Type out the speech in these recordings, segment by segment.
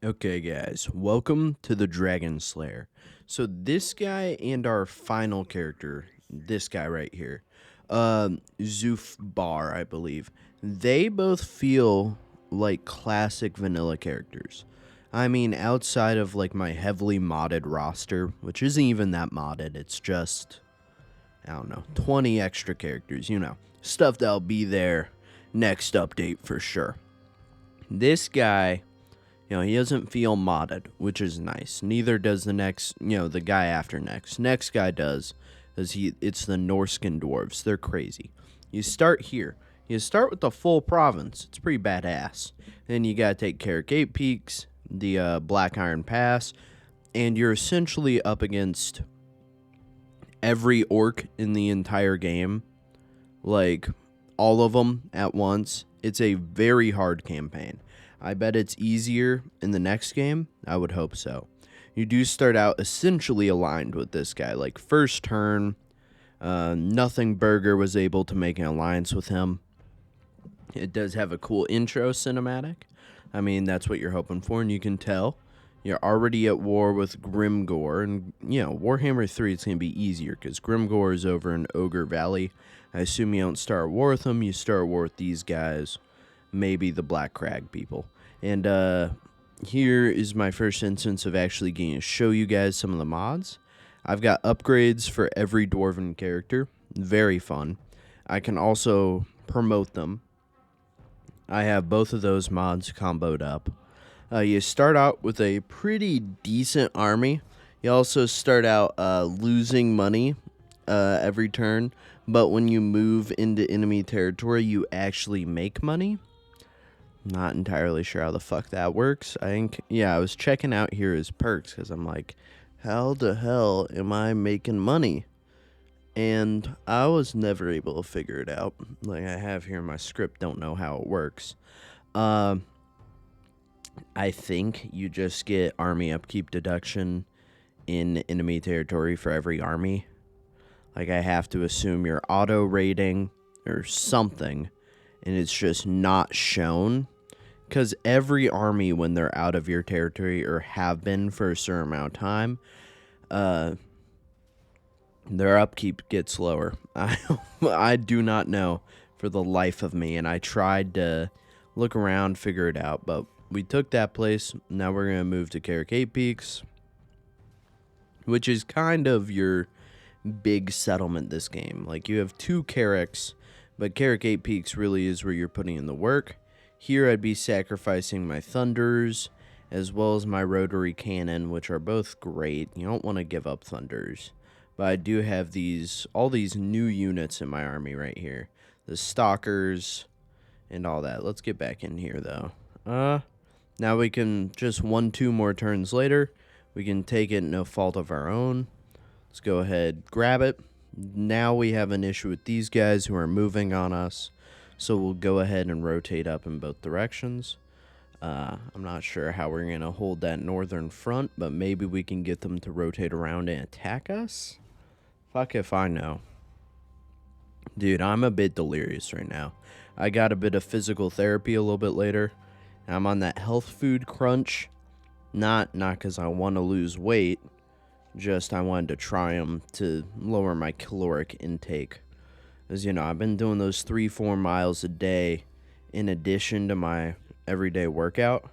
Okay, guys, welcome to the Dragonslayer. So this guy and our final character, this guy right here, Zoof Bar, I believe, they both feel like classic vanilla characters. I mean, outside of like my heavily modded roster, which isn't even that modded, it's just, I don't know, 20 extra characters, stuff that'll be there next update for sure. This guy, he doesn't feel modded, which is nice. Neither does the next, the guy after next. Next guy does, as it's the Norskin dwarves. They're crazy. You start here. You start with the full province. It's pretty badass. Then you gotta take care of Gate Peaks, the Black Iron Pass, and you're essentially up against every orc in the entire game, like all of them at once. It's a very hard campaign. I bet it's easier in the next game. I would hope so. You do start out essentially aligned with this guy. Like, first turn, Nothing Burger was able to make an alliance with him. It does have a cool intro cinematic. I mean, that's what you're hoping for, and you can tell. You're already at war with Grimgore, and, Warhammer 3, it's going to be easier, because Grimgore is over in Ogre Valley. I assume you don't start war with them, you start war with these guys, maybe the Black Crag people. And here is my first instance of actually getting to show you guys some of the mods. I've got upgrades for every Dwarven character. Very fun. I can also promote them. I have both of those mods comboed up. You start out with a pretty decent army. You also start out losing money every turn, but when you move into enemy territory, you actually make money. Not entirely sure how the fuck that works. I was checking out here his perks because I'm like, how the hell am I making money? And I was never able to figure it out. Like I have here in my script, don't know how it works. I think you just get army upkeep deduction in enemy territory for every army. Like I have to assume you're auto rating or something, and it's just not shown. Because every army, when they're out of your territory or have been for a certain amount of time, their upkeep gets lower. I do not know for the life of me, and I tried to look around, figure it out, but we took that place. Now we're going to move to Caracate Peaks, which is kind of your big settlement this game. Like, you have two Carracks, but Caracate Peaks really is where you're putting in the work. Here I'd be sacrificing my Thunders as well as my Rotary Cannon, which are both great. You don't want to give up Thunders. But I do have all these new units in my army right here. The Stalkers and all that. Let's get back in here, though. Now we can, just 1-2 more turns later, we can take it no fault of our own. Let's go ahead, grab it. Now we have an issue with these guys who are moving on us. So we'll go ahead and rotate up in both directions. I'm not sure how we're going to hold that northern front, but maybe we can get them to rotate around and attack us? Fuck if I know. Dude, I'm a bit delirious right now. I got a bit of physical therapy a little bit later. I'm on that health food crunch. Not because I want to lose weight. Just I wanted to try them to lower my caloric intake. As I've been doing those 3-4 miles a day in addition to my everyday workout.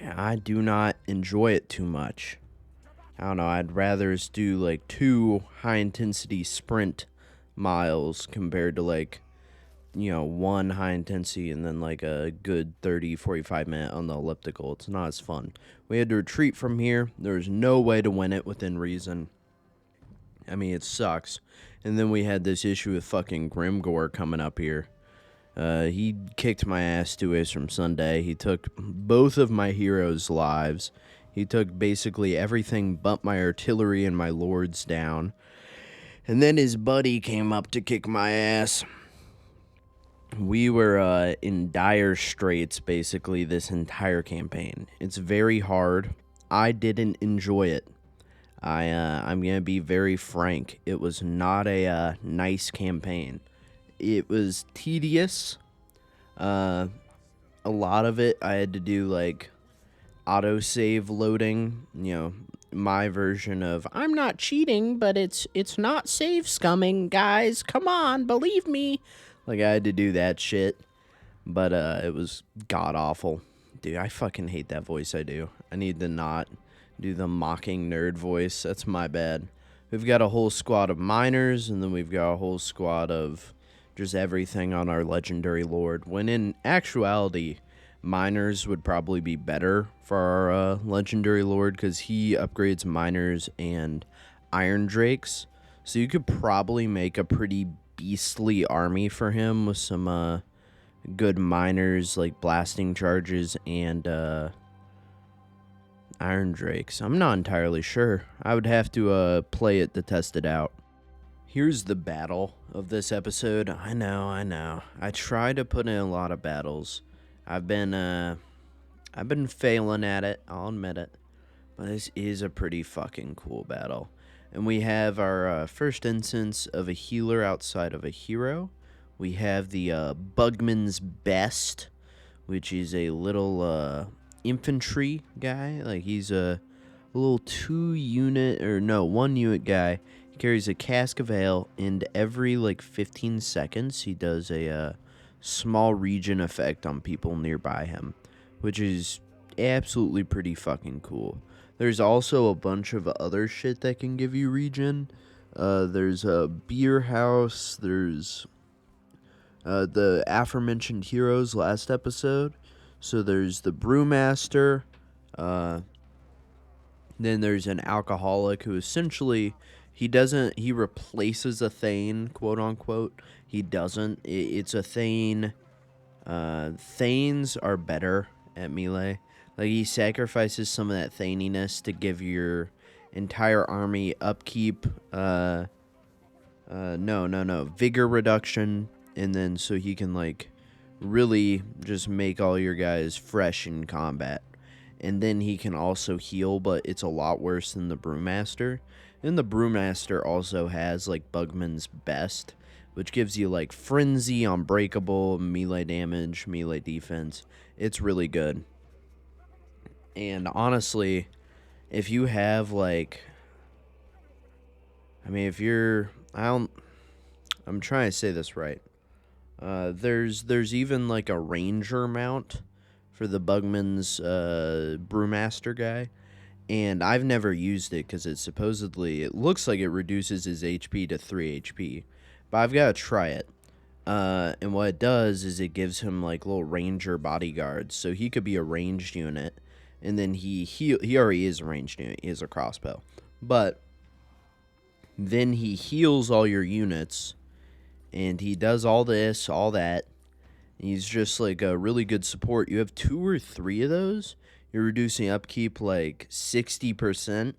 And I do not enjoy it too much. I don't know, I'd rather do like 2 high-intensity sprint miles compared to like, 1 high-intensity and then like a good 30-45 minute on the elliptical. It's not as fun. We had to retreat from here. There's no way to win it within reason. I mean, it sucks. And then we had this issue with fucking Grimgore coming up here. He kicked my ass 2 ways from Sunday. He took both of my heroes' lives. He took basically everything but my artillery and my lords down. And then his buddy came up to kick my ass. We were in dire straits basically this entire campaign. It's very hard. I didn't enjoy it. I'm going to be very frank. It was not a nice campaign. It was tedious. A lot of it I had to do, like, autosave loading, my version of I'm not cheating, but it's not save scumming, guys. Come on, believe me. Like I had to do that shit, but it was god awful. Dude, I fucking hate that voice I do. I need to not do the mocking nerd voice. That's my bad. We've got a whole squad of miners, and then we've got a whole squad of just everything on our legendary lord. When in actuality, miners would probably be better for our legendary lord because he upgrades miners and iron drakes. So you could probably make a pretty beastly army for him with some good miners like blasting charges and iron drakes. I'm not entirely sure. I would have to play it to test it out. Here's the battle of this episode. I know. I try to put in a lot of battles. I've been failing at it, I'll admit it. But this is a pretty fucking cool battle. And we have our first instance of a healer outside of a hero. We have the Bugman's Best, which is a little infantry guy. Like he's a little 1 unit guy. He carries a cask of ale, and every like 15 seconds he does a small region effect on people nearby him, which is absolutely pretty fucking cool. There's also a bunch of other shit that can give you regen. There's a beer house. There's the aforementioned heroes last episode. So there's the brewmaster. Then there's an alcoholic who essentially he replaces a Thane, quote unquote. He doesn't. It's a Thane. Thanes are better at melee. Like he sacrifices some of that Thaniness to give your entire army upkeep. Vigor reduction, and then so he can like really just make all your guys fresh in combat. And then he can also heal, but it's a lot worse than the brewmaster. And the brewmaster also has like Bugman's Best, which gives you like frenzy, unbreakable, melee damage, melee defense. It's really good. And honestly, if you have like, I'm trying to say this right. There's even like a ranger mount for the Bugman's brewmaster guy. And I've never used it because it looks like it reduces his HP to 3 HP. But I've got to try it. And what it does is it gives him like little ranger bodyguards. So he could be a ranged unit. And then he already is a ranged unit. He has a crossbow. But then he heals all your units. And he does all this, all that. He's just like a really good support. You have 2 or 3 of those. You're reducing upkeep like 60%.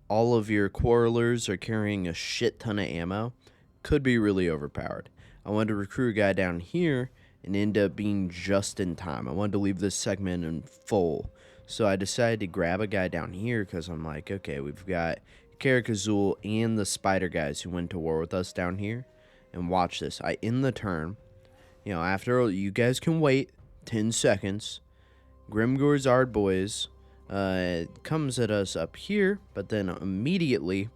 All of your quarrelers are carrying a shit ton of ammo. Could be really overpowered. I wanted to recruit a guy down here and end up being just in time. I wanted to leave this segment in full. So I decided to grab a guy down here because I'm like, okay, we've got Karakazul and the spider guys who went to war with us down here. And watch this. I end the turn. After you guys can wait 10 seconds. Grimgor's Ard boys comes at us up here, but then immediately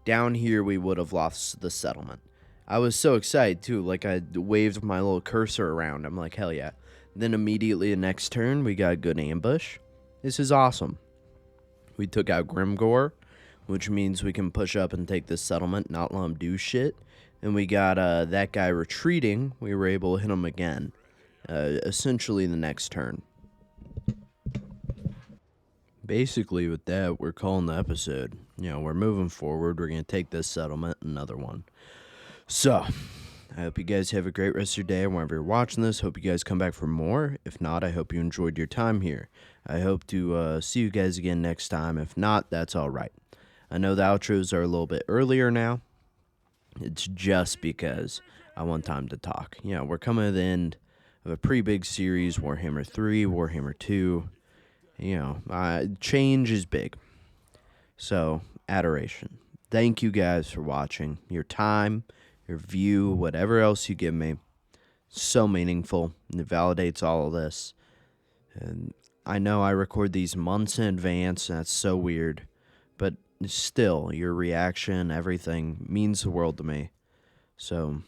down here we would have lost the settlement. I was so excited too, like I waved my little cursor around. I'm like, hell yeah. Then immediately the next turn we got a good ambush. This is awesome. We took out Grimgor, which means we can push up and take this settlement, not let him do shit. And we got that guy retreating. We were able to hit him again, essentially the next turn. Basically, with that, we're calling the episode. We're moving forward. We're going to take this settlement, another one. So, I hope you guys have a great rest of your day wherever you're watching this. Hope you guys come back for more. If not, I hope you enjoyed your time here. I hope to see you guys again next time. If not, that's all right. I know the outros are a little bit earlier now. It's just because I want time to talk. We're coming to the end of a pretty big series, Warhammer 3, Warhammer 2. Change is big. So, adoration. Thank you guys for watching. Your time, your view, whatever else you give me. So meaningful. And it validates all of this. And I know I record these months in advance, and that's so weird. But still, your reaction, everything means the world to me. So,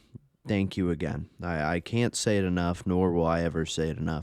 thank you again. I can't say it enough, nor will I ever say it enough.